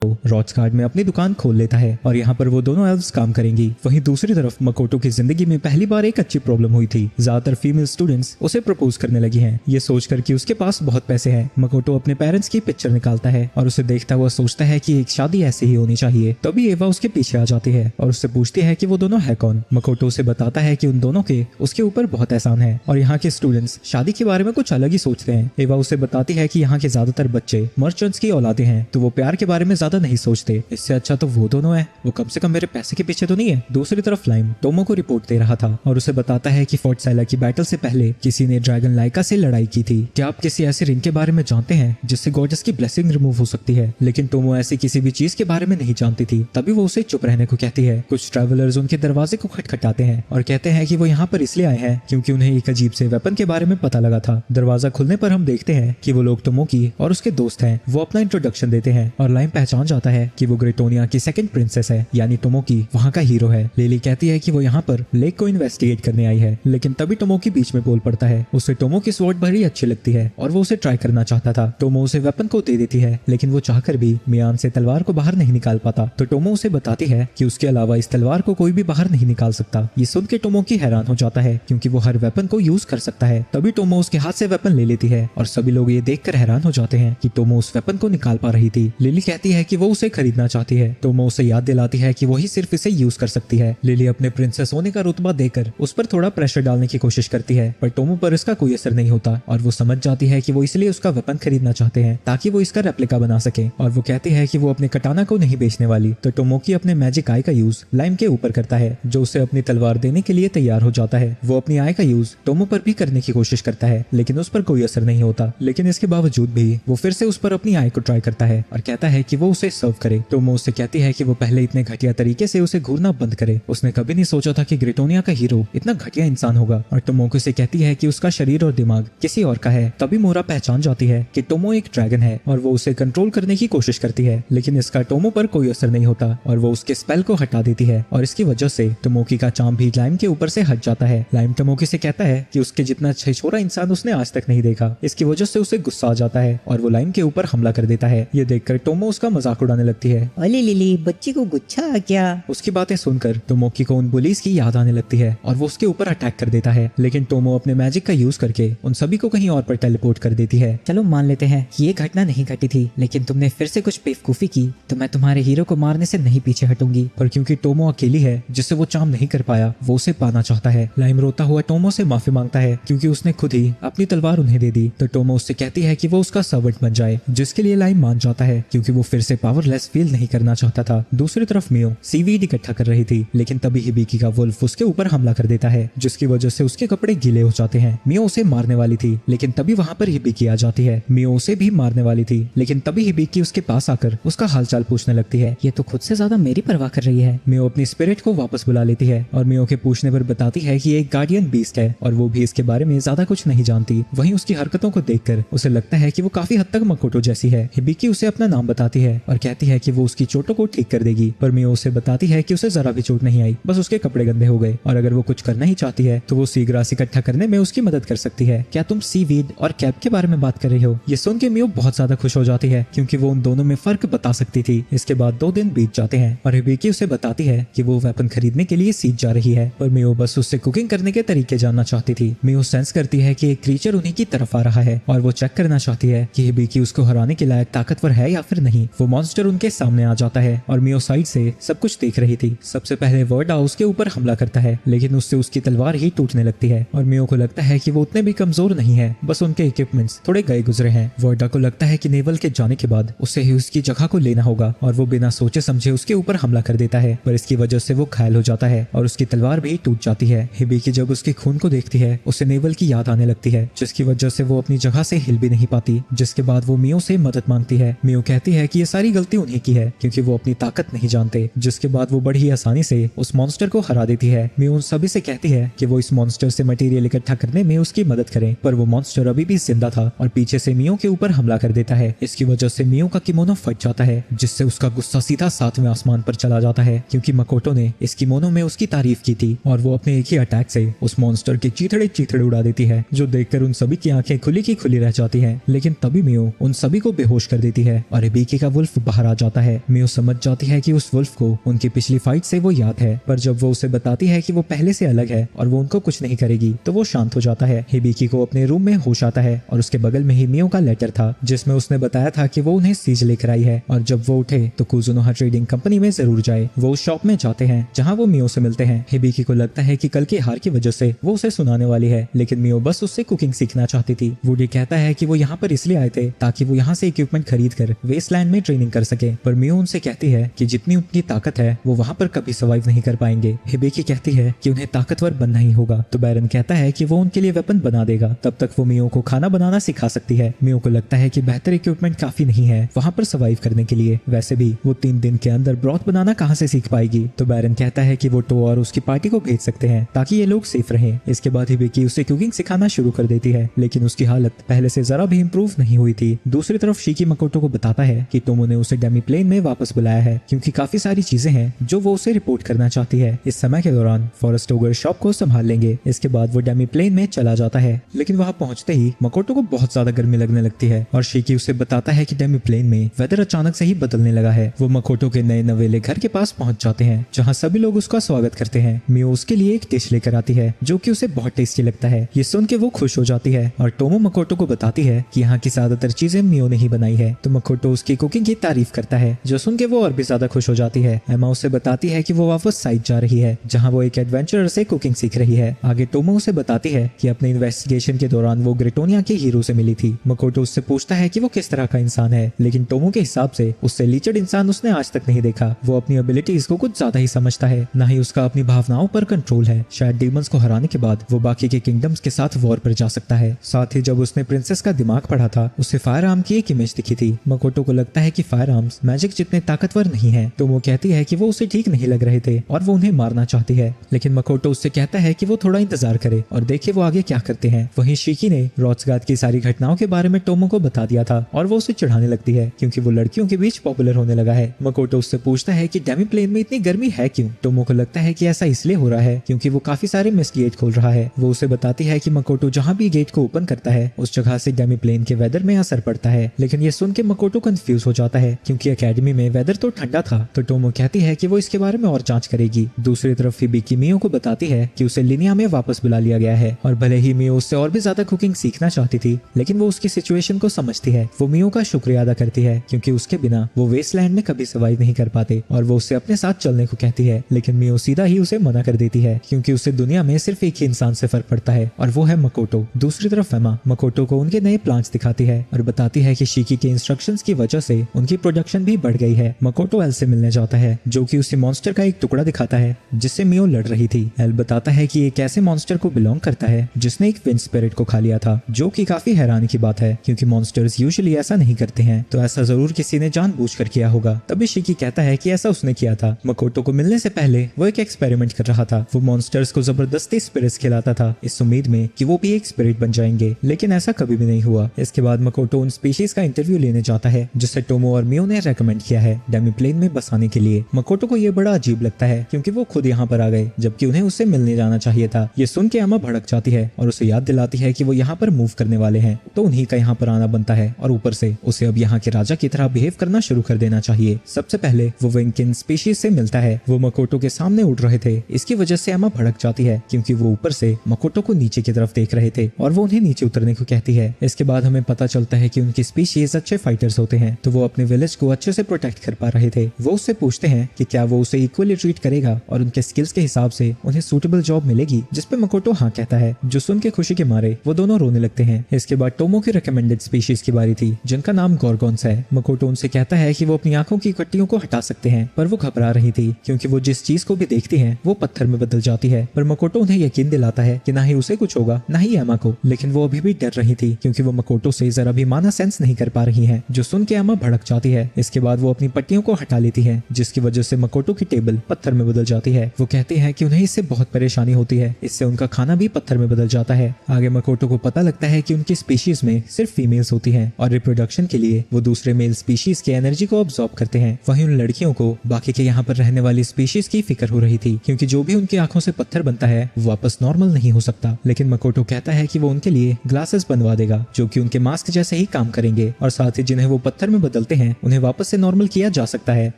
रॉड्सगार्ड में अपनी दुकान खोल लेता है और यहाँ पर वो दोनों एल्व्स काम करेंगी। वहीं दूसरी तरफ मकोटो की जिंदगी में पहली बार एक अच्छी प्रॉब्लम हुई थी। ज्यादातर फीमेल स्टूडेंट्स उसे प्रपोज करने लगी हैं, ये सोचकर कि उसके पास बहुत पैसे हैं। मकोटो अपने पेरेंट्स की पिक्चर निकालता है और उसे देखता हुआ सोचता है कि एक शादी ऐसी ही होनी चाहिए। तभी एवा उसके पीछे आ जाती है और उससे पूछती है कि वो दोनों है कौन। मकोटो उसे बताता है कि उन दोनों के उसके ऊपर बहुत एहसान है और यहाँ के स्टूडेंट्स शादी के बारे में कुछ अलग ही सोचते हैं। एवा उसे बताती है कि यहाँ के ज्यादातर बच्चे मर्चेंट्स की औलादे हैं, तो वो प्यार के बारे में ज्यादा नहीं सोचते। इससे अच्छा तो वो दोनों है, वो कम से कम मेरे पैसे के पीछे तो नहीं है। दूसरी तरफ लाइम टोमो को रिपोर्ट दे रहा था और उसे बताता है कि फोर्ट साइला की बैटल से पहले किसी ने ड्रैगन लाइका से लड़ाई की थी। क्या आप किसी ऐसे रिंग के बारे में जानते हैं जिससे गॉडेस की ब्लेसिंग रिमूव हो सकती है? लेकिन टोमो ऐसी किसी भी चीज के बारे में नहीं जानती थी। तभी वो उसे चुप रहने को कहती है। कुछ ट्रैवलर्स उनके दरवाजे को खटखटाते हैं और कहते हैं कि वो यहाँ पर इसलिए आए हैं क्योंकि उन्हें एक अजीब से वेपन के बारे में पता लगा था। दरवाजा खुलने पर हम देखते हैं कि वो लोग टोमो की और उसके दोस्त हैं। वो अपना इंट्रोडक्शन देते हैं और लाइम पहचान जाता है कि वो ग्रेटोनिया की सेकंड प्रिंसेस है, यानी टोमोकी वहाँ का हीरो है। लिली कहती है कि वो यहाँ पर लेक को इन्वेस्टिगेट करने आई है, लेकिन तभी टोमोकी बीच में बोल पड़ता है। उसे टोमो की स्वॉर्ड बड़ी अच्छी लगती है और वो उसे ट्राई करना चाहता था। टोमो उसे वेपन को दे देती है, लेकिन वो चाहकर भी मियान से तलवार को बाहर नहीं निकाल पाता। तो टोमो उसे बताती है कि उसके अलावा इस तलवार को कोई भी बाहर नहीं निकाल सकता। ये सुन के टोमोकी हैरान हो जाता है क्योंकि वो हर वेपन को यूज कर सकता है। तभी टोमो उसके हाथ से वेपन ले लेती है और सभी लोग ये देखकर हैरान हो जाते हैं कि टोमो उस वेपन को निकाल पा रही थी। लिली कहती है कि वो उसे खरीदना चाहती है। टोमो उसे याद दिलाती है कि वही सिर्फ इसे यूज कर सकती है। लिली अपने प्रिंसेस होने का रुतबा देकर उस पर थोड़ा प्रेशर डालने की कोशिश करती है, पर टोमो पर इसका कोई असर नहीं होता और वो समझ जाती है कि वो इसलिए उसका वेपन खरीदना चाहते हैं ताकि वो इसका रेप्लिका बना सके। और वो कहती है कि वो अपने कटाना को नहीं बेचने वाली। तो टोमोकी अपने मैजिक आई का यूज लाइम के ऊपर करता है, जो उसे अपनी तलवार देने के लिए तैयार हो जाता है। वो अपनी आई का यूज टोमो पर भी करने की कोशिश करता है, लेकिन उस पर कोई असर नहीं होता। लेकिन इसके बावजूद भी वो फिर से उस पर अपनी आई को ट्राई करता है और कहता है कि वो उसे सर्व करे। टोमो उससे कहती है कि वो पहले इतने घटिया तरीके से उसे घूरना बंद करे। उसने कभी नहीं सोचा था कि ग्रेटोनिया का हीरो इतना घटिया इंसान होगा। और टोमोको से कहती है कि उसका शरीर और दिमाग किसी और का है। तभी मोरा पहचान जाती है कि टोमो एक ड्रैगन है और वो उसे कंट्रोल करने की कोशिश करती है, लेकिन इसका टोमो पर कोई असर नहीं होता और वो उसके स्पेल को हटा देती है। और इसकी वजह से टोमोकी का चाम भी लाइम के ऊपर से हट जाता है। लाइम टोमोकी से कहता है कि उसके जितना छिछोरा इंसान उसने आज तक नहीं देखा। इसकी वजह से उसे गुस्सा आ जाता है और वो लाइम के ऊपर हमला कर देता है। ये देखकर टोमो उसका मजाक उड़ाने लगती है। अरे लिली, बच्ची को गुच्छा आ क्या? उसकी बातें सुनकर टोमोकी को उन बुलीज की याद आने लगती है और वो उसके ऊपर अटैक कर देता है, लेकिन टोमो अपने मैजिक का यूज करके उन सभी को कहीं और पर टेलीपोर्ट कर देती है। चलो मान लेते हैं कि ये घटना नहीं घटी थी, लेकिन तुमने फिर से कुछ बेवकूफी की तो मैं तुम्हारे हीरो को मारने से नहीं पीछे हटूंगी। पर क्योंकि टोमो अकेली है जिससे वो चाम नहीं कर पाया, वो उसे पाना चाहता है। लाइम रोता हुआ टोमो से माफी मांगता है क्योंकि उसने खुद ही अपनी तलवार उन्हें दे दी। तो टोमो उससे कहती है कि वो उसका सर्वेंट बन जाए, जिसके लिए लाइम मान जाता है क्योंकि वो फिर से पावरलेस फील नहीं करना चाहता था। दूसरी तरफ मियो सीवीड इकट्ठा कर रही थी, लेकिन तभी हिबिकी का वुल्फ उसके ऊपर हमला कर देता है, जिसकी वजह से उसके कपड़े गीले हो जाते हैं। मियो उसे मारने वाली थी, लेकिन तभी वहाँ पर हिबिकी आ जाती है। मियो उसे भी मारने वाली थी, लेकिन तभी हिबिकी उसके पास आकर उसका हालचाल पूछने लगती है। ये तो खुद से ज्यादा मेरी परवाह कर रही है। मियो अपनी स्पिरिट को वापस बुला लेती है और मियो के पूछने पर बताती है कि एक गार्डियन बीस्ट है और वो भी इसके बारे में ज्यादा कुछ नहीं जानती। वहीं उसकी हरकतों को देखकर उसे लगता है कि वो काफी हद तक मकोटो जैसी है। हिबिकी उसे अपना नाम बताती है और कहती है कि वो उसकी चोटों को ठीक कर देगी, पर मियो उसे बताती है कि उसे जरा भी चोट नहीं आई, बस उसके कपड़े गंदे हो गए और अगर वो कुछ करना ही चाहती है तो वो सीग्रास इकट्ठा करने में उसकी मदद कर सकती है। क्या तुम सीवीड और कैप के बारे में बात कर रही हो? ये सुन के मियो बहुत ज्यादा खुश हो जाती है क्योंकि वो उन दोनों में फर्क बता सकती थी। इसके बाद 2 दिन बीत जाते हैं और हिबिकी उसे बताती है कि वो वेपन खरीदने के लिए सीज जा रही है, पर मियो बस उससे कुकिंग करने के तरीके जानना चाहती थी। मियो सेंस करती है कि एक क्रीचर उन्हीं की तरफ आ रहा है और वो चेक करना चाहती है कि हिबिकी उसको हराने के लायक ताकतवर है या फिर नहीं। वो मॉन्स्टर उनके सामने आ जाता है और मियो साइड से सब कुछ देख रही थी। सबसे पहले वर्डा उसके ऊपर हमला करता है, लेकिन उससे उसकी तलवार ही टूटने लगती है और मियो को लगता है कि वो उतने भी कमजोर नहीं है, बस उनके इक्विपमेंट्स थोड़े गए गुजरे हैं। वर्डा को लगता है कि नेवल के जाने के बाद उसे ही उसकी जगह को लेना होगा और वो बिना सोचे समझे उसके ऊपर हमला कर देता है, पर इसकी वजह से वो घायल हो जाता है और उसकी तलवार भी टूट जाती है। हिबिकी जब उसके खून को देखती है उसे नेवल की याद आने लगती है, जिसकी वजह से वो अपनी जगह से हिल भी नहीं पाती। जिसके बाद वो मियो से मदद मांगती है। मियो कहती है कि ये सारी गलती उन्हीं की है क्योंकि वो अपनी ताकत नहीं जानते। जिसके बाद वो बड़ी आसानी से उस मॉन्स्टर को हरा देती है। मियो उन सभी से कहती है कि वो इस मॉन्स्टर से मटेरियल इकट्ठा करने में उसकी मदद करें, पर वो मॉन्स्टर अभी भी जिंदा था और पीछे से मियो के ऊपर हमला कर देता है। इसकी वजह से मियो का किमोनो फट जाता है, जिससे उसका गुस्सा सीधा 7वें आसमान पर चला जाता है क्योंकि मकोटो ने इस किमोनो में उसकी तारीफ की थी और वो अपने एक ही अटैक से उस मॉन्स्टर के चीथड़े उड़ा देती है, जो देखकर उन सभी की आंखें खुली की खुली रह जाती हैं। लेकिन तभी मियो उन सभी को बेहोश कर देती है और हिबिकी का वुल्फ वुल्फ बाहर आ जाता है। मियो समझ जाती है कि उस वुल्फ को उनकी पिछली फाइट से वो याद है, पर जब वो उसे बताती है कि वो पहले से अलग है और वो उनको कुछ नहीं करेगी तो वो शांत हो जाता है। हिबिकी को अपने रूम में होश आता है और उसके बगल में ही मियो का लेटर था जिसमें उसने बताया था कि वो उन्हें सीज लेकर आई है और जब वो उठे तो कुजुनोहा ट्रेडिंग कंपनी में जरूर जाए। वो उस शॉप में जाते हैं जहाँ वो मियो से मिलते हैं। हिबिकी को लगता है कि कल की हार की वजह से वो उसे सुनाने वाली है, लेकिन मियो बस उससे कुकिंग सीखना चाहती थी। वुडी कहता है कि वो यहाँ पर इसलिए आए थे ताकि वो यहाँ से इक्विपमेंट खरीद कर वेस्टलैंड में ट्रेनिंग कर सके, पर मियो उनसे कहती है कि जितनी उनकी ताकत है वो वहाँ पर कभी सर्वाइव नहीं कर पाएंगे। हिबिकी कहती है कि उन्हें ताकतवर बनना ही होगा, तो बैरन कहता है कि वो उनके लिए वेपन बना देगा, तब तक वो मियो को खाना बनाना सिखा सकती है। मियो को लगता है कि बेहतर इक्विपमेंट काफी नहीं है वहाँ पर सर्वाइव करने के लिए, वैसे भी वो 3 दिन के अंदर ब्रॉथ बनाना कहाँ से सीख पाएगी। तो बैरन कहता है कि वो टो और उसकी पार्टी को भेज सकते हैं ताकि ये लोग सेफ रहें। इसके बाद हिबिकी उसे कुकिंग सिखाना शुरू कर देती है, लेकिन उसकी हालत पहले से जरा भी इम्प्रूव नहीं हुई थी। दूसरी तरफ शिकी मकोटो को बताता है कि टोमो ने उसे डेमी प्लेन में वापस बुलाया है क्योंकि काफी सारी चीजें हैं जो वो उसे रिपोर्ट करना चाहती है। इस समय के दौरान फॉरेस्ट ओगर शॉप को संभाल लेंगे। इसके बाद वो डेमी प्लेन में चला जाता है, लेकिन वहाँ पहुंचते ही मकोटो को बहुत ज्यादा गर्मी लगने लगती है और शिकी उसे बताता है कि डेमी प्लेन में वेदर अचानक से ही बदलने लगा है। वो मकोटो के नए नवेले घर के पास पहुंच जाते हैं जहाँ सभी लोग उसका स्वागत करते हैं। मियो उसके लिए एक डिश लेकर आती है जो कि उसे बहुत टेस्टी लगता है। ये सुन के वो खुश हो जाती है और टोमो मकोटो को बताती है कि यहाँ की ज्यादातर चीजें मियो ने ही बनाई है। तो मकोटो उसकी कुकिंग की तारीफ करता है जो सुन के वो और भी ज्यादा खुश हो जाती है। एमा उसे बताती है कि वो वापस साइट जा रही है जहाँ वो एक एडवेंचरर से कुकिंग सीख रही है। आगे टोमो उसे बताती है कि अपने इन्वेस्टिगेशन के दौरान वो ग्रेटोनिया के हीरो से मिली थी। मकोटो उससे पूछता है कि वो किस तरह का इंसान है, लेकिन टोमो के हिसाब से उससे लीचड इंसान उसने आज तक नहीं देखा। वो अपनी एबिलिटीज को कुछ ज्यादा ही समझता है, न ही उसका अपनी भावनाओं पर कंट्रोल है। शायद डीमंस को हराने के बाद वो बाकी के किंगडम्स के साथ वॉर पर जा सकता है। साथ ही जब उसने प्रिंसेस का दिमाग पढ़ा था उसे फायर आर्म की एक इमेज दिखी थी। मकोटो को लगता है कि फायर आर्म्स मैजिक जितने ताकतवर नहीं है, तो वो कहती है कि वो उसे ठीक नहीं लग रहे थे और वो उन्हें मारना चाहती है, लेकिन मकोटो उससे कहता है कि वो थोड़ा इंतजार करे और देखे वो आगे क्या करते हैं। वहीं शिकी ने रोट्सगार्ड की सारी घटनाओं के बारे में टोमो को बता दिया था और वो उसे चिढ़ाने लगती है क्योंकि वो लड़कियों के बीच पॉपुलर होने लगा है। मकोटो उससे पूछता है कि डेमी प्लेन में इतनी गर्मी है क्यों। टोमो को लगता है कि ऐसा इसलिए हो रहा है क्योंकि वो काफी सारे मिस्ट गेट खोल रहा है। वो उसे बताती है कि मकोटो जहाँ भी गेट को ओपन करता है उस जगह से डेमी प्लेन के वेदर में असर पड़ता है, लेकिन ये सुन के मकोटो कंफ्यूज हो जाता है क्योंकि एकेडमी में वेदर तो ठंडा था। तो टोमो कहती है कि वो इसके बारे में और जांच करेगी। दूसरी तरफ हिबिकी मियो को बताती है कि उसे लिनिया में वापस बुला लिया गया है और भले ही मियो उससे और भी ज्यादा कुकिंग सीखना चाहती थी, लेकिन वो उसकी सिचुएशन को समझती है। वो मियो का शुक्रिया अदा करती है क्योंकि उसके बिना वो वेस्टलैंड में कभी सर्वाइव नहीं कर पाते और वो उससे अपने साथ चलने को कहती है, लेकिन मियो सीधा ही उसे मना कर देती है क्योंकि उसे दुनिया में सिर्फ एक ही इंसान से फर्क पड़ता है और वो है मकोटो। दूसरी तरफ एमा मकोटो को उनके नए प्लांट्स दिखाती है और बताती है कि शिकी के इंस्ट्रक्शंस की वजह से उनकी प्रोडक्शन भी बढ़ गई है। मकोटो एल से मिलने जाता है जो कि उसे मॉन्स्टर का एक टुकड़ा दिखाता है जिससे मियो लड़ रही थी। एल बताता है कि एक ऐसे मॉन्स्टर को बिलोंग करता है जिसने एक विंड स्पिरिट को खा लिया था, जो कि काफी हैरानी की बात है क्योंकि मॉन्स्टर्स यूजुअली ऐसा नहीं करते हैं, तो ऐसा जरूर किसी ने जानबूझकर किया होगा। तभी शिकी कहता है कि ऐसा उसने किया था। मकोटो को मिलने से पहले वो एक एक्सपेरिमेंट कर रहा था। वो मॉन्स्टर्स को जबरदस्ती स्पिरिट्स खिलाता था इस उम्मीद में कि वो भी एक स्पिरिट बन जाएंगे, लेकिन ऐसा कभी भी नहीं हुआ। इसके बाद मकोटो उन स्पीशीज का इंटरव्यू लेने जाता है जिसे टोमो और मियो ने रेकमेंड किया है डेमी प्लेन में बसाने के लिए। मकोटो को ये बड़ा अजीब लगता है क्योंकि वो खुद यहाँ पर आ गए जबकि उन्हें उससे मिलने जाना चाहिए था। ये सुन के अमा भड़क जाती है और उसे याद दिलाती है कि वो यहाँ पर मूव करने वाले हैं, तो उन्हीं का यहाँ पर आना बनता है और ऊपर से उसे अब यहाँ के राजा की तरह बिहेव करना शुरू कर देना चाहिए। सबसे पहले वो विंकिन स्पीशीज से मिलता है। वो मकोटो के सामने उड़ रहे थे, इसकी वजह से अमा भड़क जाती है क्योंकि वो ऊपर से मकोटो को नीचे की तरफ देख रहे थे और वो उन्हें नीचे उतरने को कहती है। इसके बाद हमें पता चलता है कि उनकी स्पीशीज अच्छे फाइटर्स होते हैं, तो वो अपने विलेज को अच्छे से प्रोटेक्ट कर पा रहे थे। वो उससे पूछते हैं कि क्या वो उसे इक्वली ट्रीट करेगा और उनके स्किल्स के हिसाब से उन्हें सूटेबल जॉब मिलेगी, जिसपे मकोटो हाँ कहता है, जो सुन के खुशी के मारे वो दोनों रोने लगते हैं। इसके बाद टोमो की रिकमेंडेड स्पीशीज की बारी थी जिनका नाम गॉर्गोन्स है। मकोटो उनसे कहता है कि वो अपनी आंखों की कट्टियों को हटा सकते हैं, पर वो घबरा रही थी क्योंकि वो जिस चीज को भी देखती है वो पत्थर में बदल जाती है। पर मकोटो उन्हें यकीन दिलाता है कि ना ही उसे कुछ होगा ना ही एमा को, लेकिन वो अभी भी डर रही थी क्योंकि वो मकोटो से जरा भी माना सेंस नहीं कर पा रही है, जो सुन के एमा भड़क जाती है। इसके बाद वो अपनी पट्टियों को हटा लेती है जिसकी वजह से मकोटो की टेबल पत्थर में बदल जाती है। वो कहती है कि उन्हें इससे बहुत परेशानी होती है, इससे उनका खाना भी पत्थर में बदल जाता है। आगे मकोटो को पता लगता है कि उनकी स्पीशीज में सिर्फ फीमेल्स होती हैं और रिप्रोडक्शन के लिए वो दूसरे मेल स्पीशीज के एनर्जी को अब्सॉर्ब करते हैं। वहीं उन लड़कियों को बाकी के यहाँ पर रहने वाली स्पीशीज की फिक्र हो रही थी क्योंकि जो भी उनकी आंखों से पत्थर बनता है वो वापस नॉर्मल नहीं हो सकता। लेकिन मकोटो कहता है कि वो उनके लिए ग्लासेस बनवा देगा जो कि उनके मास्क जैसे ही काम करेंगे और साथ ही जिन्हें वो पत्थर में बदलते हैं उन्हें वापस से नॉर्मल किया जा सकता है,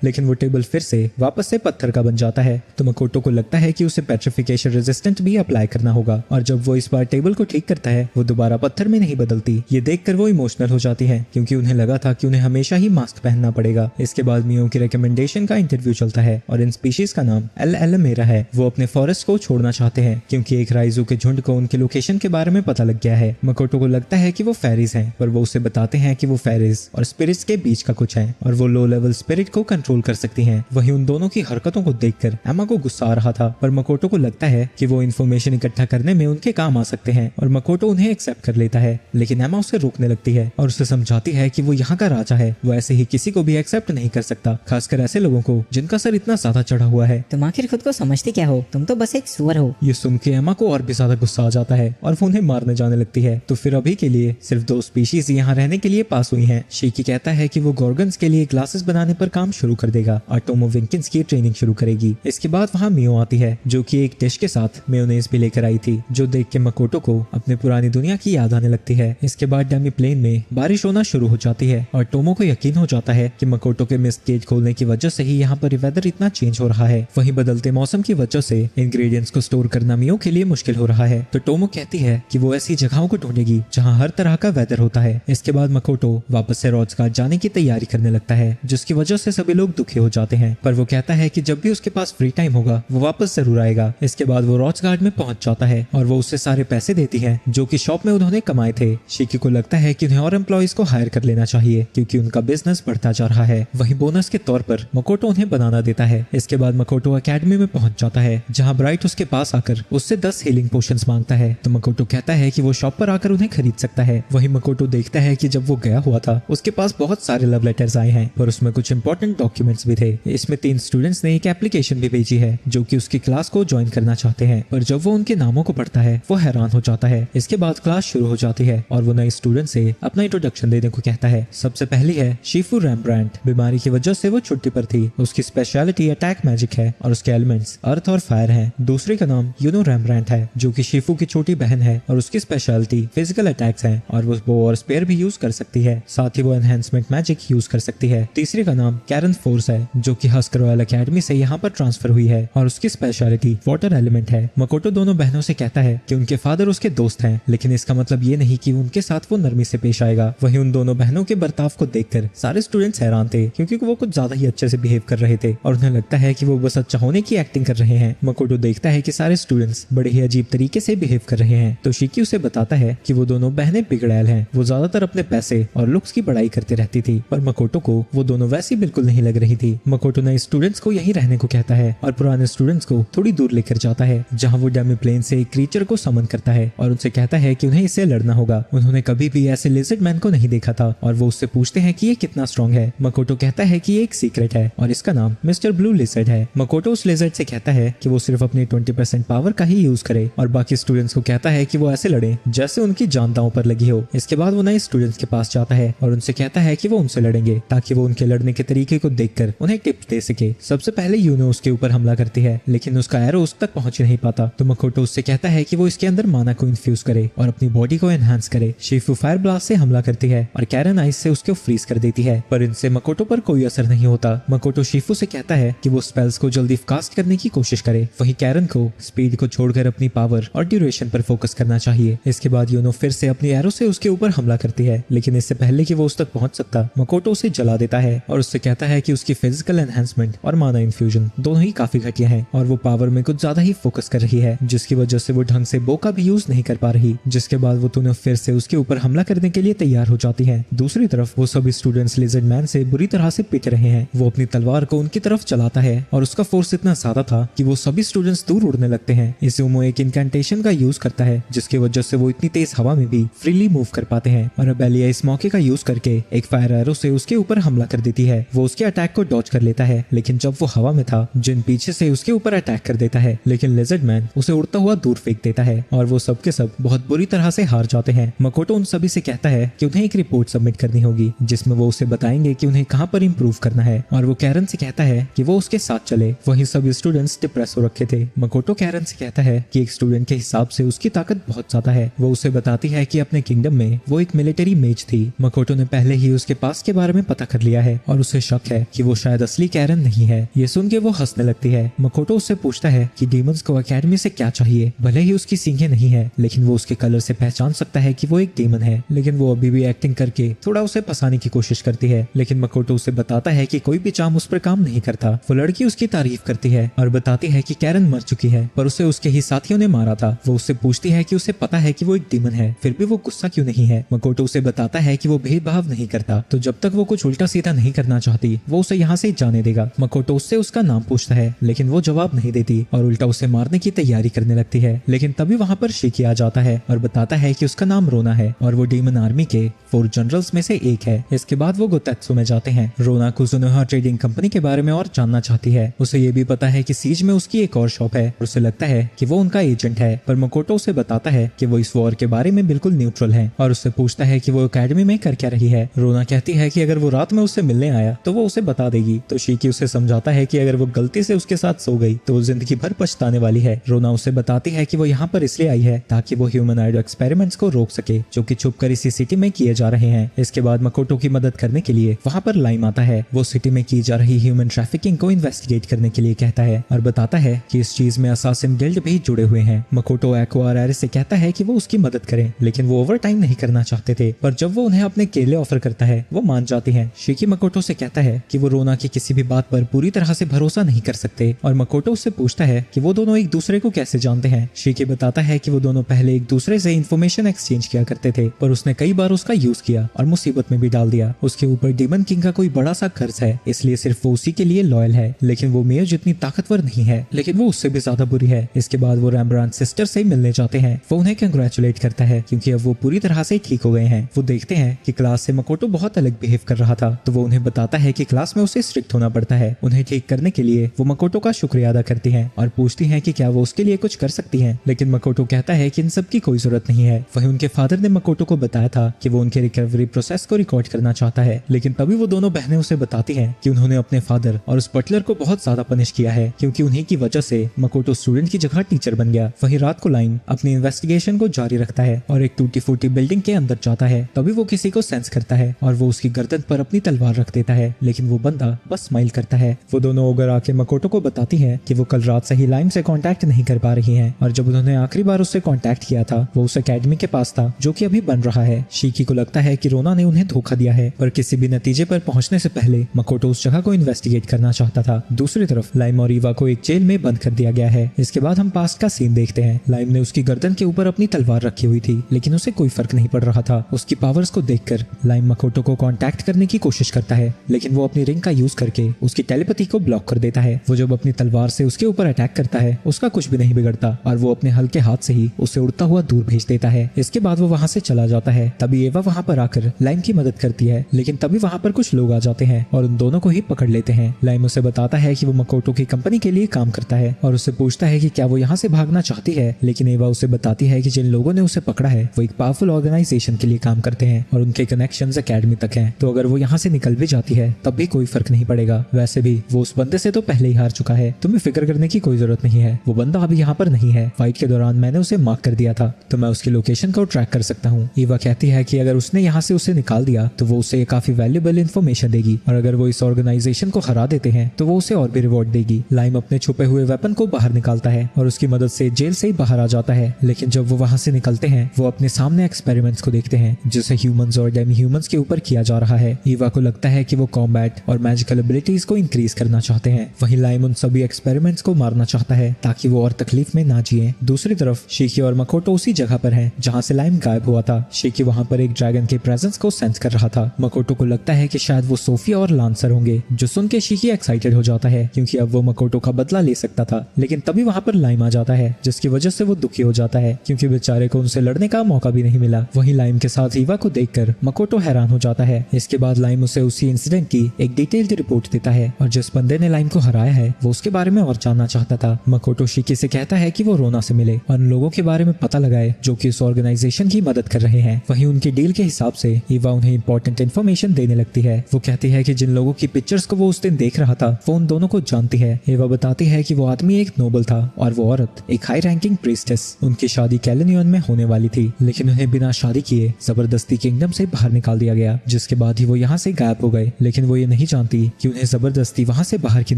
लेकिन वो टेबल फिर से वापस से पत्थर का बन जाता है। तो मकोटो को लगता है कि उसे पेट्रिफिकेशन रेजिस्टेंट भी अप्लाई करना होगा, और जब वो इस बार टेबल को ठीक करता है वो दोबारा पत्थर में नहीं बदलती। ये देखकर वो इमोशनल हो जाती है क्योंकि उन्हें लगा था कि उन्हें हमेशा ही मास्क पहनना पड़ेगा। इसके बाद मियो की रिकमेंडेशन का इंटरव्यू चलता है और इन स्पीशीज का नाम एल एलोमेरा है। वो अपने फॉरेस्ट को छोड़ना चाहते हैं क्योंकि एक राइजू के झुंड को उनके लोकेशन के बारे में पता लग गया है। मकोटो को लगता है कि वो फेरीज हैं, पर वो उसे बताते हैं कि वो फेरीज और स्पिरिट्स के बीच का कुछ है और वो लो लेवल स्पिरिट को कंट्रोल कर सकती हैं। वहीं उन दोनों की हरकतों को देखकर एमा को गुस्सा आ रहा था, पर मकोटो को लगता है कि वो इन्फॉर्मेशन इकट्ठा करने में उनके काम आ सकते हैं और मकोटो उन्हें एक्सेप्ट कर लेता है। लेकिन एमा उसे रोकने लगती है और उसे समझाती है कि वो यहाँ का राजा है, वो ऐसे ही किसी को भी एक्सेप्ट नहीं कर सकता, खासकर ऐसे लोगों को जिनका सर इतना ज्यादा चढ़ा हुआ है। तुम आखिर खुद को समझते क्या हो? तुम तो बस एक सुअर हो। ये सुन के एमा को और भी ज्यादा गुस्सा आ जाता है और वो उन्हें मारने जाने लगती है। तो फिर अभी के लिए सिर्फ 2 स्पीशीज यहाँ रहने के लिए पास हुई हैं। शीकी कहता है कि वो गॉर्गन्स के लिए ग्लासेस बनाने पर काम शुरू कर देगा और टोमो विंकिंस की ट्रेनिंग शुरू करेगी। इसके बाद वहाँ मियो आती है जो कि एक डिश के साथ मेयोनेज भी लेकर आई थी, जो देख के मकोटो को अपने पुरानी दुनिया की याद आने लगती है। इसके बाद डेमी प्लेन में बारिश होना शुरू हो जाती है और टोमो को यकीन हो जाता है कि मकोटो के मिस्ट केज खोलने की वजह से ही यहाँ पर वेदर इतना चेंज हो रहा है। वहीं बदलते मौसम की वजह से इंग्रेडिएंट्स को स्टोर करना मियो के लिए मुश्किल हो रहा है। तो टोमो कहती है कि वो ऐसी जगहों को ढूंढेगी जहाँ हर तरह का वेदर होता है। इसके बाद मकोटो वापस से रॉड्सगार्ड जाने की तैयारी करने लगता है, जिसकी वजह से सभी लोग दुखी हो जाते हैं, पर वो कहता है कि जब भी उसके पास फ्री टाइम होगा वो वापस जरूर आएगा। इसके बाद वो रॉड्सगार्ड में पहुंच जाता है और वो उससे सारे पैसे देती है जो कि शॉप में उन्होंने कमाए थे। शिकी को लगता है कि उन्हें और एम्प्लॉइज को हायर कर लेना चाहिए क्योंकि उनका बिजनेस बढ़ता जा रहा है। वहीं बोनस के तौर पर मकोटो उन्हें बनाना देता है। इसके बाद मकोटो एकेडमी में पहुंच जाता है जहां ब्राइट उसके पास आकर उससे 10 हीलिंग पोशंस मांगता है। तो मकोटो कहता है कि वो शॉप पर आकर उन्हें खरीद सकता है। वहीं मकोटो देखता है कि जब वो गया हुआ था उसके पास बहुत सारे लव लेटर्स आए हैं, पर उसमें कुछ इंपॉर्टेंट डॉक्यूमेंट्स भी थे। इसमें 3 स्टूडेंट्स ने एक एप्लीकेशन भी भेजी है जो कि उसकी क्लास को ज्वाइन करना चाहते हैं, पर जब वो उनके नामों को पढ़ता है वो हैरान हो जाता है। इसके बाद क्लास शुरू हो जाती है और वो नए स्टूडेंट से अपना इंट्रोडक्शन देने को कहता है। सबसे पहली है शिफू रैम्ब्रांड। बीमारी की वजह से वो छुट्टी पर थी। उसकी स्पेशलिटी अटैक मैजिक है और उसके एलिमेंट्स अर्थ और फायर हैं। दूसरी का नाम यूनो रैम्ब्रांड है जो कि शिफू की छोटी बहन है और उसकी स्पेशलिटी फिजिकल अटैक्स हैं और वो बो और स्पेयर भी यूज कर सकती है, साथ ही वो एनहेंसमेंट मैजिक यूज कर सकती है। तीसरी का नाम कैरन फोर्स है जो कि हस्कर रॉयल एकेडमी से यहाँ पर ट्रांसफर हुई है और उसकी स्पेशलिटी वाटर एलिमेंट है। मकोटो दोनों बहनों से कहता है कि उनके फादर उसके दोस्त हैं, लेकिन इसका मतलब ये नहीं कि उनके साथ वो नरमी से पेश आएगा। वहीं उन दोनों बहनों के बर्ताव को देखकर सारे स्टूडेंट्स हैरान थे क्योंकि वो कुछ ज्यादा ही अच्छे से बिहेव कर रहे थे और उन्हें लगता है कि वो बस अच्छा होने की एक्टिंग कर रहे हैं। मकोटो देखता है कि सारे स्टूडेंट्स बड़े ही अजीब तरीके से बिहेव कर रहे हैं, तो शिकी उसे बताता है कि वो दोनों बहनें बिगड़ैल हैं। वो ज्यादातर अपने पैसे और लुक्स की बड़ाई करती रहती थी, पर मकोटो को वो दोनों वैसी बिल्कुल नहीं लग रही थी। मकोटो नए स्टूडेंट्स को यहीं रहने को कहता है और पुराने स्टूडेंट्स को थोड़ी दूर लेकर जाता है जहाँ वो डेमी प्लेन से एक क्रीचर को समन करता है और उनसे कहता है कि उन्हें इससे लड़ना होगा। उन्होंने कभी भी ऐसे लिजर्ड मैन को नहीं देखा था और वो उससे पूछते हैं कि ये कितना स्ट्रॉन्ग है। मकोटो कहता है कि ये एक सीक्रेट है और इसका नाम मिस्टर ब्लू लिजर्ड है। मकोटो उस लिजर्ड से कहता है कि वो सिर्फ अपनी 20% पावर का ही यूज करे और बाकी स्टूडेंट्स को कहता है कि वो ऐसे लड़े जैसे उनकी जान दांव पर लगी हो। इसके बाद वो नए स्टूडेंट्स के पास जाता है और उनसे कहता है कि वो उनसे लड़ेंगे ताकि वो उनके लड़ने के तरीके को देखकर उन्हें टिप्स दे सके। सबसे पहले यूनो उसके ऊपर हमला करती है, लेकिन उसका एरो उस तक पहुंच नहीं पाता, तो मकोटो उससे कहता है कि वो इसके अंदर माना को इन्फ्यूज करे और अपनी बॉडी को एनहांस करे। शिफू फायर ब्लास्ट से हमला करती है और कैरन आइस से उसको फ्रीज कर देती है, पर इनसे मकोटो पर कोई असर नहीं होता। मकोटो शिफू से कहता है कि वो स्पेल्स को जल्दी कास्ट करने की कोशिश करे। वहीं कैरन को स्पीड को छोड़कर अपनी पावर और ड्यूरेशन पर फोकस करना चाहिए। इसके बाद यूनो फिर से अपनी एरो से उसके ऊपर हमला करती है, लेकिन इससे पहले कि वो उस तक पहुंच सकता मकोटो उसे जला देता है और उससे कहता है कि उसकी फिजिकल एनहांसमेंट और माना इन्फ्यूजन दोनों ही काफी घटिया हैं और वो पावर में कुछ ज्यादा ही फोकस कर रही है, जिसकी वजह से वो ढंग से बो का भी यूज नहीं कर पा रही। जिसके बाद वो तुरंत फिर से उसके ऊपर हमला करने के लिए तैयार हो जाती है। दूसरी तरफ वो सभी स्टूडेंट्स लिजर्ड मैन से बुरी तरह से पिट रहे हैं। वो अपनी तलवार को उनकी तरफ चलाता है और उसका फोर्स इतना ज्यादा था कि वो सभी स्टूडेंट्स दूर उड़ने लगते हैं। इसे वो एक इनकैंटेशन का यूज करता है जिसकी वजह से वो इतनी तेज हवा में भी फ्रीली मूव कर पाते हैं और अबेलिया इस मौके का यूज करके एक फायर एरो से उसके ऊपर हमला कर देती है। वो उसके अटैक को डॉज कर लेता है, लेकिन जब वो हवा में था जिन पीछे से उसके ऊपर अटैक कर देता है, लेकिन लिजर्ड मैन उसे उड़ता हुआ दूर फेंक देता है और वो सब के सब बहुत बुरी तरह से हार जाते हैं। मकोटो उन सभी से कहता है कि उन्हें एक रिपोर्ट सबमिट करनी होगी जिसमें वो उसे बताएंगे कि उन्हें कहां पर इंप्रूव करना है और वो कैरन से कहता है कि वो उसके साथ चले। वहीं सभी स्टूडेंट्स डिप्रेस हो रखे थे। मकोटो कैरन से कहता है कि एक स्टूडेंट के हिसाब से उसकी ताकत बहुत ज्यादा है। वो उसे बताती है कि अपने किंगडम में वो एक मिलिट्री मेज थी। मकोटो ने पहले ही उसके पास के के बारे में पता कर लिया है और उसे शक है कि वो शायद असली कैरन नहीं है। ये सुन के वो हंसने लगती है। मकोटो उससे पूछता है कि डीमंस को एकेडमी से क्या चाहिए। भले ही उसकी सींगें नहीं है, लेकिन वो उसके कलर से पहचान सकता है कि वो एक डीमन है। लेकिन वो अभी भी एक्टिंग करके थोड़ा उसे फंसाने की कोशिश करती है। लेकिन मकोटो उसे बताता है कि कोई भी चार्म उस पर काम नहीं करता। वो लड़की उसकी तारीफ करती है और बताती है कि कैरन मर चुकी है, पर उसे उसके ही साथियों ने मारा था। वो उससे पूछती है कि उसे पता है कि वो एक डीमन है, फिर भी वो गुस्सा क्यों नहीं है। मकोटो उसे बताता है कि वो भेदभाव नहीं करता, तो जब तक वो कुछ उल्टा सीधा नहीं करना चाहती वो उसे यहाँ से जाने देगा। मकोटो उससे उसका नाम पूछता है, लेकिन वो जवाब नहीं देती और उल्टा उसे मारने की तैयारी करने लगती है। लेकिन तभी वहाँ पर शिकी आ जाता है और बताता है कि उसका नाम रोना है और वो डीमन आर्मी के 4 जनरल्स में से एक है। इसके बाद वो गोतेत्सु में जाते हैं। रोना कुजुनोहा ट्रेडिंग कंपनी के बारे में और जानना चाहती है। उसे ये भी पता है कि सीज में उसकी एक और शॉप है और उसे लगता है कि वो उनका एजेंट है, पर मकोटो उसे बताता है कि वो इस वॉर के बारे में बिल्कुल न्यूट्रल है और उससे पूछता है कि वो एकेडमी में कर क्या रही है। रोना कहती है कि अगर वो रात में उससे मिलने आया तो वो उसे बता देगी। तो शिकी उसे समझाता है कि अगर वो गलती से उसके साथ सो गई तो वो जिंदगी भर पछताने वाली है। रोना उसे बताती है कि वो यहाँ पर इसलिए आई है ताकि वो ह्यूमनॉइड एक्सपेरिमेंट्स को रोक सके जो कि छुपकर इसी सिटी में किए जा रहे हैं। इसके बाद मकोटो की मदद करने के लिए वहाँ पर लाइम आता है। वो सिटी में की जा रही ह्यूमन ट्रैफिकिंग को इन्वेस्टिगेट करने के लिए कहता है और बताता है कि इस चीज में असासिन गिल्ड भी जुड़े हुए हैं। मकोटो एक्वा और एरिस से कहता है कि वो उसकी मदद करें, लेकिन वो ओवर टाइम नहीं करना चाहते थे, पर जब वो उन्हें अपने केले ऑफर करता है वो मान जाती हैं। शिकी मकोटो से कहता है कि वो रोना की किसी भी बात पर पूरी तरह से भरोसा नहीं कर सकते और मकोटो उससे पूछता है कि वो दोनों एक दूसरे को कैसे जानते हैं। शिकी बताता है कि वो दोनों पहले एक दूसरे से इंफॉर्मेशन एक्सचेंज किया करते थे, पर उसने कई बार उसका यूज किया और मुसीबत में भी डाल दिया। उसके ऊपर डीमन किंग का कोई बड़ा सा कर्ज है, इसलिए सिर्फ वो उसी के लिए लॉयल है। लेकिन वो मेयर जितनी ताकतवर नहीं है, लेकिन वो उससे भी ज्यादा बुरी है। इसके बाद वो रैम्ब्रांड सिस्टर से मिलने जाते हैं। वो उन्हें कंग्रेचुलेट करता है क्योंकि अब वो पूरी तरह से ठीक हो गए हैं। वो देखते हैं कि क्लास से मकोटो बहुत अलग बिहेव कर रहा था, तो वो उन्हें बताता है कि क्लास में उसे स्ट्रिक्ट होना पड़ता है। उन्हें ठीक करने के लिए वो मकोटो का शुक्रिया अदा करती हैं और पूछती हैं कि क्या वो उसके लिए कुछ कर सकती हैं, लेकिन मकोटो कहता है कि इन सब की कोई जरूरत नहीं है। वहीं उनके फादर ने मकोटो को बताया था कि वो उनके रिकवरी प्रोसेस को रिकॉर्ड करना चाहता है, लेकिन तभी वो दोनों बहनें उसे बताती हैं कि उन्होंने अपने फादर और उस बटलर को बहुत ज्यादा पनिश किया है क्योंकि उन्हीं की वजह से मकोटो स्टूडेंट की जगह टीचर बन गया। वहीं रात को लाइम अपनी इन्वेस्टिगेशन को जारी रखता है और एक टूटी फूटी बिल्डिंग के अंदर जाता है। तभी वो किसी को सेंस करता है और वो उसकी गर्दन पर अपनी तलवार रख देता है, लेकिन वो बंदा बस स्माइल करता है। वो दोनों ओगर आके मकोटो को बताती है कि वो कल रात से ही लाइम से कांटेक्ट नहीं कर पा रही हैं और जब उन्होंने आखिरी बार उससे कांटेक्ट किया था वो उस एकेडमी के पास था जो कि अभी बन रहा है। शिकी को लगता है कि रोना ने उन्हें धोखा दिया है, पर किसी भी नतीजे पर पहुंचने से पहले मकोटो उस जगह को इन्वेस्टिगेट करना चाहता था। दूसरी तरफ लाइम और ईवा को एक जेल में बंद कर दिया गया है। इसके बाद हम पास्ट का सीन देखते हैं। लाइम ने उसकी गर्दन के ऊपर अपनी तलवार रखी हुई थी, लेकिन उसे कोई फर्क नहीं पड़ रहा था। उसकी पावर्स को देखकर लाइम मकोटो को कांटेक्ट करने की कोशिश करता है, लेकिन वो अपनी रिंग का यूज करके उसकी टेलीपैथी को ब्लॉक कर देता है। वो जब अपनी तलवार से उसके ऊपर अटैक करता है उसका कुछ भी नहीं बिगड़ता और वो अपने हल्के हाथ से ही उसे उड़ता हुआ दूर भेज देता है। इसके बाद वो वहाँ से चला जाता है। तभी एवा वहाँ पर आकर लाइम की मदद करती है, लेकिन तभी वहाँ पर कुछ लोग आ जाते हैं और उन दोनों को ही पकड़ लेते हैं। लाइम उसे बताता है कि वो मकोटो की कंपनी के लिए काम करता है और उससे पूछता है कि क्या वो यहाँ से भागना चाहती है, लेकिन एवा उसे बताती है कि जिन लोगों ने उसे पकड़ा है वो एक पावरफुल ऑर्गेनाइजेशन के लिए काम करते हैं और उनके कनेक्शंस एकेडमी तक हैं, तो अगर वो यहाँ से निकल भी जाती है तब भी कोई फर्क नहीं पड़ेगा। वैसे भी वो उस बंदे से तो पहले ही हार चुका है, तुम्हें फिक्र करने की कोई जरूरत नहीं है। वो बंदा अभी यहाँ पर नहीं है, फाइट के दौरान मैंने उसे मार्क कर दिया था, तो मैं उसकी लोकेशन को ट्रैक कर सकता हूँ। ईवा कहती है कि अगर उसने यहाँ से उसे निकाल दिया तो वो उसे काफी वैल्यूएबल इन्फॉर्मेशन देगी और अगर वो इस ऑर्गेनाइजेशन को हरा देते हैं तो वो उसे और भी रिवॉर्ड देगी। लाइम अपने छुपे हुए वेपन को बाहर निकालता है और उसकी मदद से जेल से ही बाहर आ जाता है, लेकिन जब वो वहाँ से निकलते हैं वो अपने सामने एक्सपेरिमेंट्स को देखते हैं जिसे ह्यूमंस और डेमी ह्यूमंस के ऊपर किया जा रहा है। ईवा को लगता है कि वो कॉम्बैट और मैजिकल एबिलिटीज को इंक्रीज करना चाहते हैं। वहीं लाइम उन सभी एक्सपेरिमेंट्स को मारना चाहता है ताकि वो और तकलीफ में ना जिए। दूसरी तरफ शिकी और मकोटो उसी जगह पर हैं जहां से लाइम गायब हुआ था। शिकी वहां पर एक ड्रैगन के प्रेजेंस को सेंस कर रहा था। मकोटो को लगता है कि शायद वो सोफिया और लांसर होंगे, जो सुन के शिकी एक्साइटेड हो जाता है क्योंकि अब वो मकोटो का बदला ले सकता था। लेकिन तभी वहां पर लाइम आ जाता है जिसकी वजह से वो दुखी हो जाता है क्योंकि बेचारे को उनसे लड़ने का मौका भी नहीं मिला। वहीं लाइम के साथ ईवा को देखकर मकोटो हैरान हो जाता है। इसके बाद लाइम उसे उसी इंसिडेंट की एक डिटेल्ड रिपोर्ट देता है और जिस बंदे ने लाइम को हराया है वो उसके बारे में और जानना चाहता था। मकोटो शिकी से कहता है कि वो रोना से मिले और उन लोगों के बारे में पता लगाए जो कि इस ऑर्गेनाइजेशन की मदद कर रहे हैं। वहीं उनकी डील के हिसाब से ईवा उन्हें इंपॉर्टेंट इन्फॉर्मेशन देने लगती है। वो कहती है कि जिन लोगों की पिक्चर्स को वो उस दिन देख रहा था वो उन दोनों को जानती है। ईवा बताती है कि वो आदमी एक नोबल था और वो औरत एक हाई रैंकिंग प्रीस्टेस। उनकी शादी कैलेनियन में होने वाली थी, लेकिन उन्हें बिना शादी किए जबरदस्ती किंगडम से बाहर निकाल दिया गया, जिसके उसके बाद ही वो यहाँ से गायब हो गए। लेकिन वो ये नहीं जानती कि उन्हें जबरदस्ती वहाँ से बाहर क्यों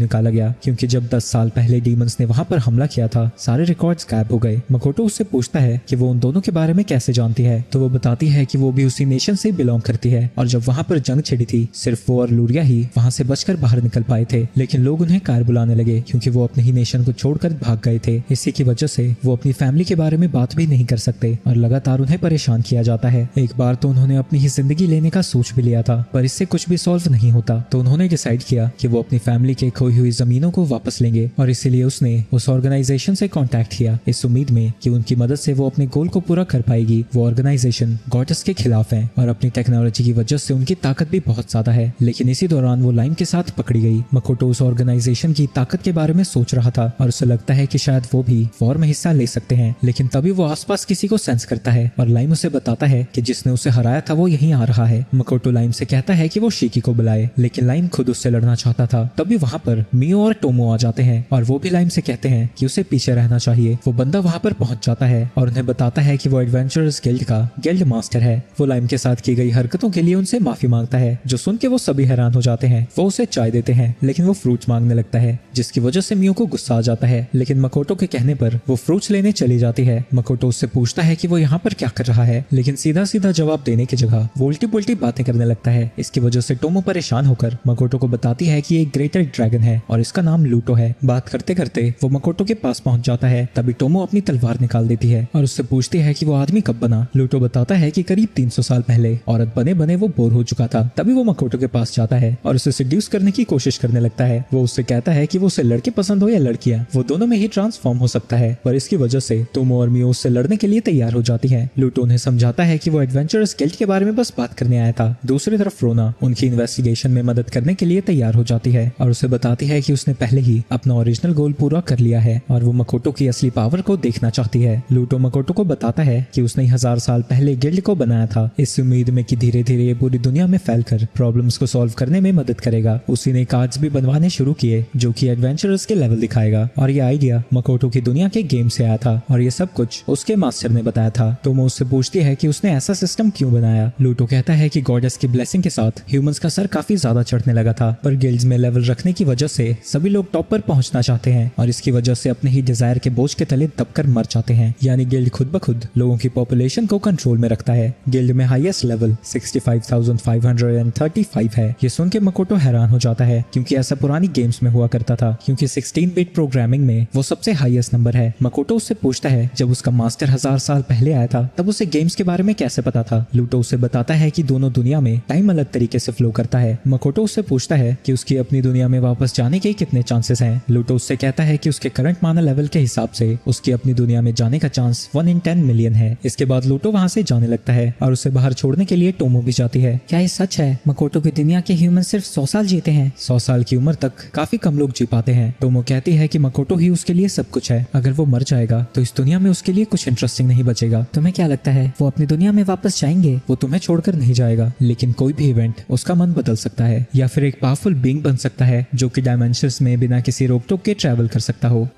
निकाला गया, क्योंकि जब 10 साल पहले डीमंस ने वहाँ पर हमला किया था सारे रिकॉर्ड्स गायब हो गए। मकोटो उससे पूछता है कि वो उन दोनों के बारे में कैसे जानती है, तो वो बताती है कि वो भी उसी नेशन से बिलोंग करती है और जब वहाँ पर जंग छिड़ी थी सिर्फ वो और लूरिया ही वहाँ से बचकर बाहर निकल पाए थे। लेकिन लोग उन्हें कार बुलाने लगे क्योंकि वो अपने ही नेशन को छोड़कर भाग गए थे। इसी की वजह से वो अपनी फैमिली के बारे में बात भी नहीं कर सकते और लगातार उन्हें परेशान किया जाता है। एक बार तो उन्होंने अपनी ही जिंदगी लेने का सोच भी लिया था, पर इससे कुछ भी सॉल्व नहीं होता, तो उन्होंने डिसाइड किया कि वो अपनी फैमिली के खोई हुई जमीनों को वापस लेंगे और इसीलिए उसने उस ऑर्गेनाइजेशन से कांटेक्ट किया इस उम्मीद में कि उनकी मदद से वो अपने गोल को पूरा कर पाएगी। वो ऑर्गेनाइजेशन गॉडेस के खिलाफ है और अपनी टेक्नोलॉजी की वजह से उनकी ताकत भी बहुत ज्यादा है। लेकिन इसी दौरान वो लाइम के साथ पकड़ी गई। मकोटो उस ऑर्गेनाइजेशन की ताकत के बारे में सोच रहा था और उसे लगता है कि शायद वो भी वॉर में हिस्सा ले सकते हैं, लेकिन तभी वो आसपास किसी को सेंस करता है और लाइम उसे बताता है कि जिसने उसे हराया था वो यहीं आ रहा है। मकोटो लाइम से कहता है कि वो शिकी को बुलाए, लेकिन लाइम खुद उससे लड़ना चाहता था। तभी वहाँ पर मियो और टोमो आ जाते हैं और वो भी लाइम से कहते हैं कि उसे पीछे रहना चाहिए। वो बंदा वहाँ पर पहुंच जाता है और उन्हें बताता है कि वो एडवेंचरर्स गिल्ड का गिल्ड मास्टर है। वो लाइम के साथ की गई हरकतों के लिए उनसे माफी मांगता है, जो सुन के वो सभी हैरान हो जाते हैं। वो उसे चाय देते हैं लेकिन वो फ्रूट्स मांगने लगता है, जिसकी वजह से मियो को गुस्सा आ जाता है। लेकिन मकोटो के कहने पर वो फ्रूट्स लेने चली जाती है। मकोटो उससे पूछता है कि वो यहाँ पर क्या कर रहा है, लेकिन सीधा सीधा जवाब देने की जगह वो उल्टी पुल्टी बातें करने लगता है। इसकी वजह से टोमो परेशान होकर मकोटो को बताती है कि ये एक ग्रेटर ड्रैगन है और इसका नाम लूटो है। बात करते करते वो मकोटो के पास पहुंच जाता है। तभी टोमो अपनी तलवार निकाल देती है और उससे पूछती है कि वो आदमी कब बना। लूटो बताता है कि करीब 300 साल पहले औरत बने बने वो बोर हो चुका था। तभी वो मकोटो के पास जाता है और उसे सिड्यूस करने की कोशिश करने लगता है। वो उससे कहता है कि वो उसे लड़के पसंद हो या लड़कियां, वो दोनों में ही ट्रांसफॉर्म हो सकता है, पर इसकी वजह से टोमो और मियो उससे लड़ने के लिए तैयार हो जाती है। लूटो उन्हें समझाता है कि वो एडवेंचरर्स गिल्ड के बारे में बस बात करने आया था। दूसरी तरफ रोना उनकी इन्वेस्टिगेशन में मदद करने के लिए तैयार हो जाती है और उसे बताती है कि उसने पहले ही अपना ओरिजिनल गोल पूरा कर लिया है और वो मकोटो की असली पावर को देखना चाहती है। लूटो मकोटो को बताता है कि उसने 1000 साल पहले गिल्ड को बनाया था इस उम्मीद में कि धीरे धीरे ये पूरी दुनिया में फैलकर प्रॉब्लम्स को सॉल्व करने में मदद करेगा। उसी ने कार्ड्स भी बनवाने शुरू किए जो कि एडवेंचरर्स के लेवल दिखाएगा और ये आइडिया मकोटो की दुनिया के गेम से आया था और ये सब कुछ उसके मास्टर ने बताया था। तो वो उससे पूछती है कि उसने ऐसा सिस्टम क्यों बनाया। लूटो कहता है कि गॉडेस की ब्लेसिंग के साथ ह्यूमंस का सर काफी ज्यादा चढ़ने लगा था, पर गिल्ड्स में लेवल रखने की वजह से सभी लोग टॉप पर पहुंचना चाहते हैं और इसकी वजह से अपने ही डिजायर के बोझ के तले दबकर मर जाते हैं। यानी गिल्ड खुद ब खुद लोगों की पॉपुलेशन को कंट्रोल में रखता है। गिल्ड में हाईएस्ट लेवल 65,535 है। ये सुन के मकोटो हैरान हो जाता है क्योंकि ऐसा पुरानी गेम्स में हुआ करता था, क्योंकि 16 बिट प्रोग्रामिंग में वो सबसे हाईएस्ट नंबर है। मकोटो उससे पूछता है जब उसका मास्टर 1000 साल पहले आया था तब उसे गेम्स के बारे में कैसे पता था। लूटो उसे बताता है कि दोनों दुनिया में टाइम अलग तरीके से फ्लो करता है। मकोटो उससे पूछता है कि उसकी अपनी दुनिया में वापस जाने के कितने चांसेस हैं। लूटो उससे कहता है कि उसके करंट माना लेवल के हिसाब से उसकी अपनी दुनिया में जाने का चांस 1 in 10 मिलियन है। इसके बाद लूटो वहाँ से जाने लगता है और उसे बाहर छोड़ने के लिए टोमो भी जाती है। क्या ये सच है? मकोटो की दुनिया के ह्यूमन सिर्फ 100 साल जीते हैं। 100 साल की उम्र तक काफी कम लोग जी पाते हैं। टोमो कहती है कि मकोटो ही उसके लिए सब कुछ है, अगर वो मर जाएगा तो इस दुनिया में उसके लिए कुछ इंटरेस्टिंग नहीं बचेगा। तुम्हें क्या लगता है वो अपनी दुनिया में वापस जाएंगे? वो तुम्हें छोड़कर नहीं जाएगा, लेकिन कोई भी इवेंट उसका मन बदल सकता है या फिर एक पावरफुल बीइंग बन सकता है जो कि डायमेंशंस में बिना किसी रोक टोक के ट्रैवल कर सकता हो।